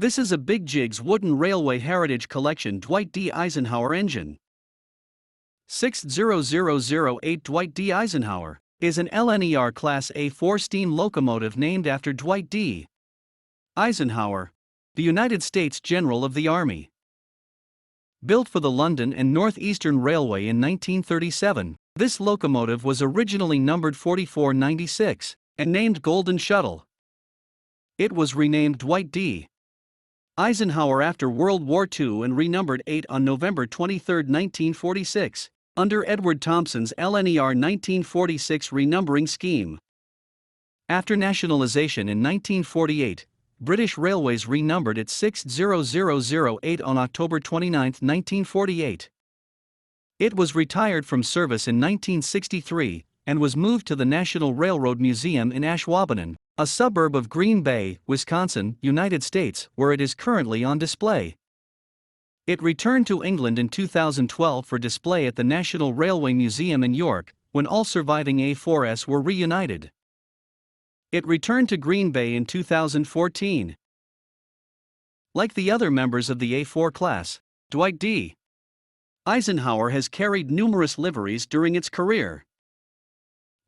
This is a Bigjigs Wooden Railway Heritage Collection Dwight D. Eisenhower engine. 60008 Dwight D. Eisenhower is an LNER Class A4 steam locomotive named after Dwight D. Eisenhower, the United States General of the Army. Built for the London and North Eastern Railway in 1937, this locomotive was originally numbered 4496 and named Golden Shuttle. It was renamed Dwight D. Eisenhower after World War II and renumbered 8 on November 23, 1946, under Edward Thompson's LNER 1946 renumbering scheme. After nationalization in 1948, British Railways renumbered it 60008 on October 29, 1948. It was retired from service in 1963 and was moved to the National Railroad Museum in Ashwaubenon, a suburb of Green Bay, Wisconsin, United States, where it is currently on display. It returned to England in 2012 for display at the National Railway Museum in York, when all surviving A4s were reunited. It returned to Green Bay in 2014. Like the other members of the A4 class, Dwight D. Eisenhower has carried numerous liveries during its career.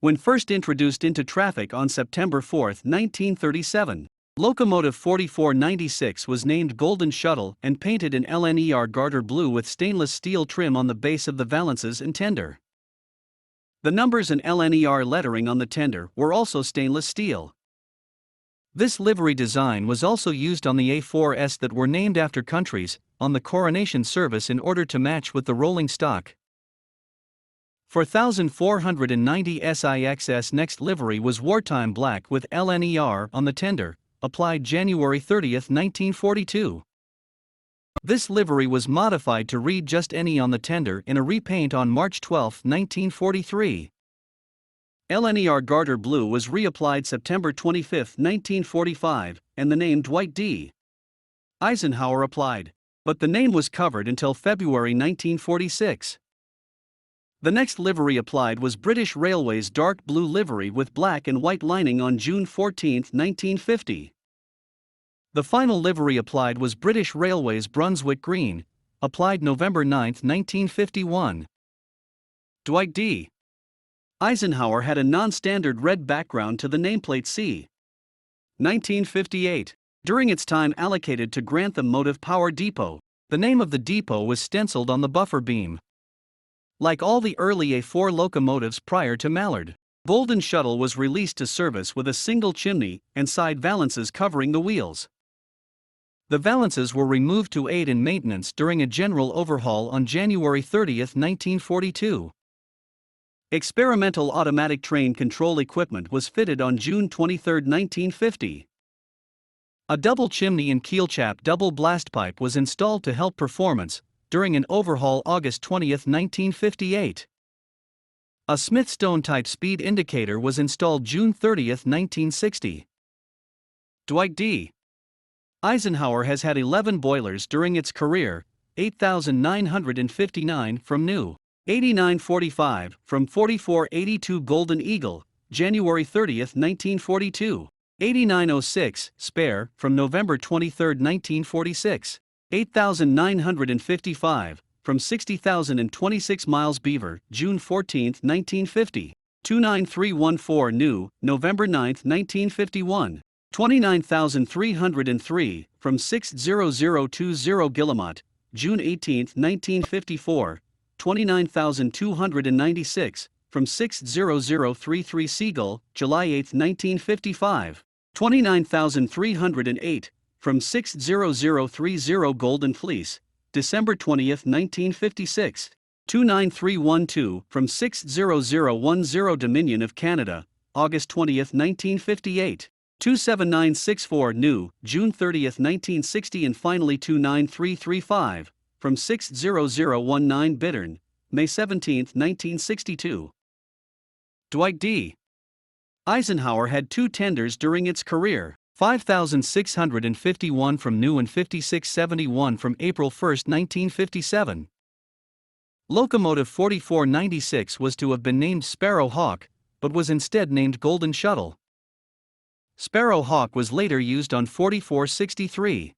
When first introduced into traffic on September 4, 1937, locomotive 4496 was named Golden Shuttle and painted in LNER garter blue with stainless steel trim on the base of the valances and tender. The numbers and LNER lettering on the tender were also stainless steel. This livery design was also used on the A4s that were named after countries on the coronation service in order to match with the rolling stock. 4490 SIXS next livery was wartime black with LNER on the tender, applied January 30, 1942. This livery was modified to read just any on the tender in a repaint on March 12, 1943. LNER garter blue was reapplied September 25, 1945, and the name Dwight D. Eisenhower applied, but the name was covered until February 1946. The next livery applied was British Railways dark blue livery with black and white lining on June 14, 1950. The final livery applied was British Railways Brunswick green, applied November 9, 1951. Dwight D. Eisenhower had a non-standard red background to the nameplate C. 1958. During its time allocated to Grantham Motive Power Depot, the name of the depot was stenciled on the buffer beam. Like all the early A4 locomotives prior to Mallard, Golden Shuttle was released to service with a single chimney and side valances covering the wheels. The valances were removed to aid in maintenance during a general overhaul on January 30, 1942. Experimental automatic train control equipment was fitted on June 23, 1950. A double chimney and keelchap double blast pipe was installed to help performance during an overhaul August 20, 1958. A Smithstone-type speed indicator was installed June 30, 1960. Dwight D. Eisenhower has had 11 boilers during its career, 8,959 from new, 8945 from 4482 Golden Eagle, January 30, 1942, 8906 spare from November 23, 1946. 8,955, from 60,026 miles Beaver, June 14, 1950, 29314 new, November 9, 1951, 29,303, from 60020 Guillemot, June 18, 1954, 29,296, from 60033 Seagull, July 8, 1955, 29,308, from 60030 Golden Fleece, December 20, 1956, 29312 from 60010 Dominion of Canada, August 20, 1958, 27964 new, June 30, 1960 and finally 29335, from 60019 Bittern, May 17, 1962. Dwight D. Eisenhower had 2 tenders during its career. 5,651 from new and 5671 from April 1, 1957. Locomotive 4496 was to have been named Sparrow Hawk, but was instead named Golden Shuttle. Sparrow Hawk was later used on 4463.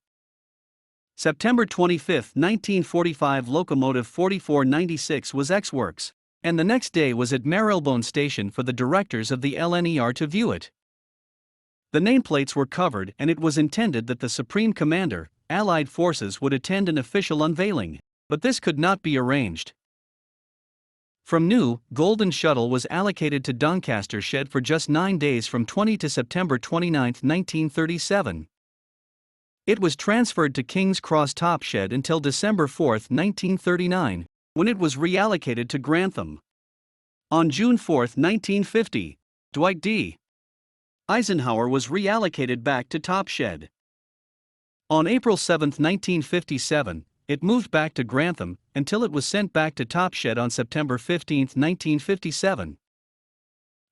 September 25, 1945 locomotive 4496 was ex-works, and the next day was at Marylebone Station for the directors of the LNER to view it. The nameplates were covered and it was intended that the Supreme Commander, Allied Forces would attend an official unveiling, but this could not be arranged. From New, Golden Shuttle was allocated to Doncaster Shed for just 9 days from 20 to September 29, 1937. It was transferred to King's Cross Top Shed until December 4, 1939, when it was reallocated to Grantham. On June 4, 1950, Dwight D. Eisenhower was reallocated back to Top Shed. On April 7, 1957, it moved back to Grantham until it was sent back to Top Shed on September 15, 1957.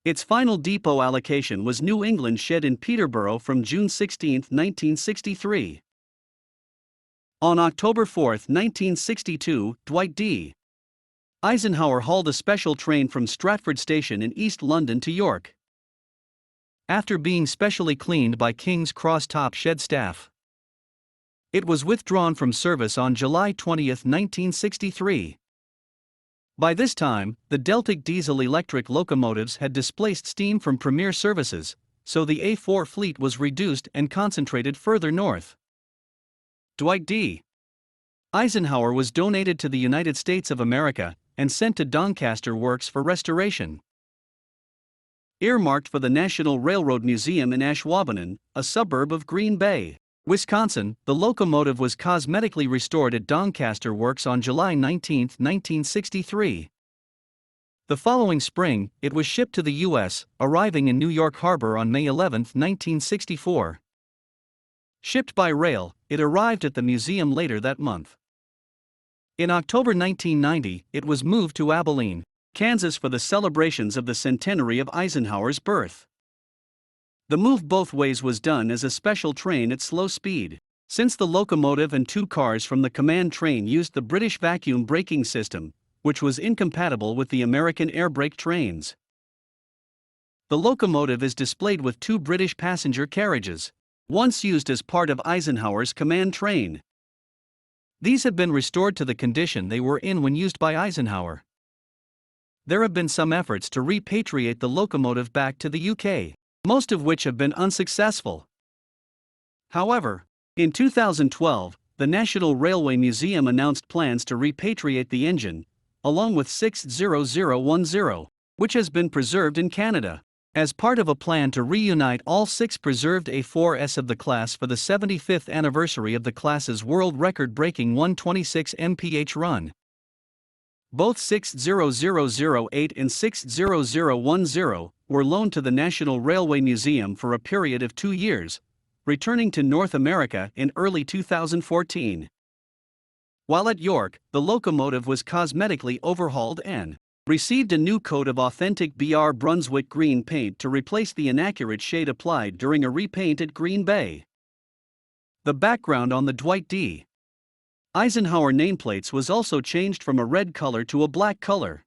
Its final depot allocation was New England Shed in Peterborough from June 16, 1963. On October 4, 1962, Dwight D. Eisenhower hauled a special train from Stratford Station in East London to York, after being specially cleaned by King's Cross Top Shed staff. It was withdrawn from service on July 20, 1963. By this time, the Deltic diesel-electric locomotives had displaced steam from Premier services, so the A4 fleet was reduced and concentrated further north. Dwight D. Eisenhower was donated to the United States of America and sent to Doncaster Works for restoration. Earmarked for the National Railroad Museum in Ashwaubenon, a suburb of Green Bay, Wisconsin, the locomotive was cosmetically restored at Doncaster Works on July 19, 1963. The following spring, it was shipped to the U.S., arriving in New York Harbor on May 11, 1964. Shipped by rail, it arrived at the museum later that month. In October 1990, it was moved to Abilene, Kansas for the celebrations of the centenary of Eisenhower's birth. The move both ways was done as a special train at slow speed, since the locomotive and 2 cars from the command train used the British vacuum braking system, which was incompatible with the American air brake trains. The locomotive is displayed with 2 British passenger carriages, once used as part of Eisenhower's command train. These have been restored to the condition they were in when used by Eisenhower. There have been some efforts to repatriate the locomotive back to the UK, most of which have been unsuccessful. However, in 2012, the National Railway Museum announced plans to repatriate the engine, along with 60010, which has been preserved in Canada, as part of a plan to reunite all 6 preserved A4s of the class for the 75th anniversary of the class's world record-breaking 126 mph run. Both 60008 and 60010 were loaned to the National Railway Museum for a period of 2 years, returning to North America in early 2014. While at York, the locomotive was cosmetically overhauled and received a new coat of authentic BR Brunswick green paint to replace the inaccurate shade applied during a repaint at Green Bay. The background on the Dwight D. Eisenhower nameplates was also changed from a red color to a black color.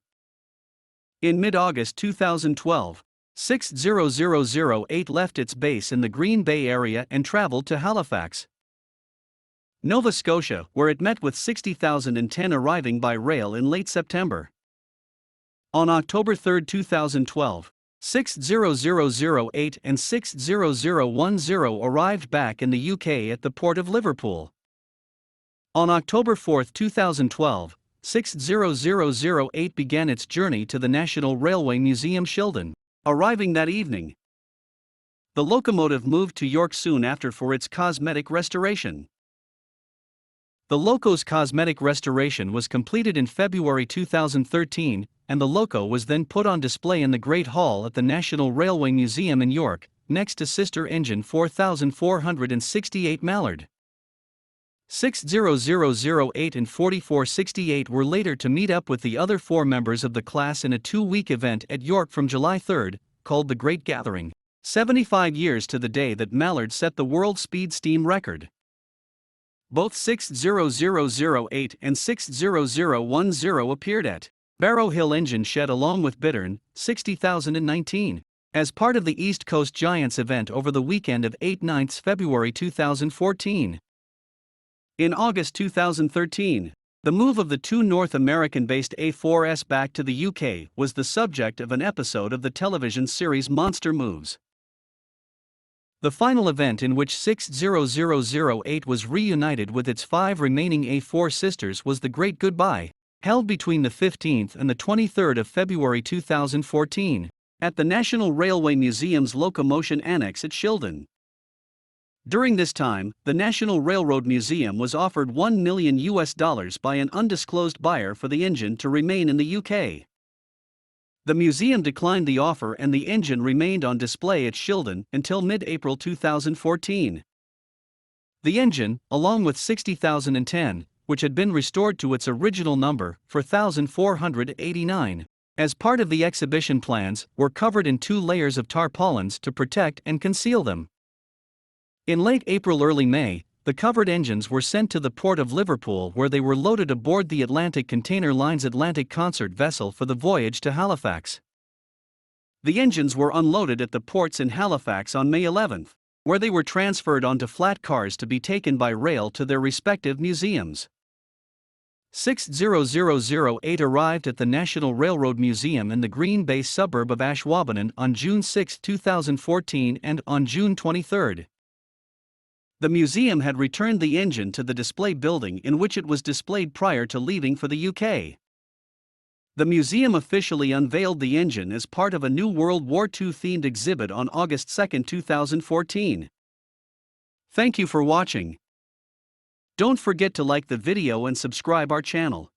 In mid-August 2012, 60008 left its base in the Green Bay area and traveled to Halifax, Nova Scotia, where it met with 60,010 arriving by rail in late September. On October 3, 2012, 60008 and 60010 arrived back in the UK at the Port of Liverpool. On October 4, 2012, 60008 began its journey to the National Railway Museum Shildon, arriving that evening. The locomotive moved to York soon after for its cosmetic restoration. The loco's cosmetic restoration was completed in February 2013, and the loco was then put on display in the Great Hall at the National Railway Museum in York, next to sister engine 4468 Mallard. 60008 and 4468 were later to meet up with the other 4 members of the class in a 2-week event at York from July 3, called the Great Gathering, 75 years to the day that Mallard set the world speed steam record. Both 60008 and 60010 appeared at Barrow Hill Engine Shed along with Bittern, 60,019, as part of the East Coast Giants event over the weekend of 8–9 February 2014. In August 2013, the move of the two North American-based A4s back to the UK was the subject of an episode of the television series Monster Moves. The final event in which 60008 was reunited with its 5 remaining A4 sisters was the Great Goodbye, held between the 15th and the 23rd of February 2014, at the National Railway Museum's Locomotion Annex at Shildon. During this time, the National Railroad Museum was offered $1 million by an undisclosed buyer for the engine to remain in the UK. The museum declined the offer and the engine remained on display at Shildon until mid-April 2014. The engine, along with 60,010, which had been restored to its original number, 4,489, as part of the exhibition plans, were covered in 2 layers of tarpaulins to protect and conceal them. In late April-early May, the covered engines were sent to the port of Liverpool where they were loaded aboard the Atlantic Container Line's Atlantic Concert vessel for the voyage to Halifax. The engines were unloaded at the ports in Halifax on May 11, where they were transferred onto flat cars to be taken by rail to their respective museums. 60008 arrived at the National Railroad Museum in the Green Bay suburb of Ashwaubenon on June 6, 2014 and on June 23. The museum had returned the engine to the display building in which it was displayed prior to leaving for the UK. The museum officially unveiled the engine as part of a new World War II themed exhibit on August 2, 2014. Thank you for watching. Don't forget to like the video and subscribe our channel.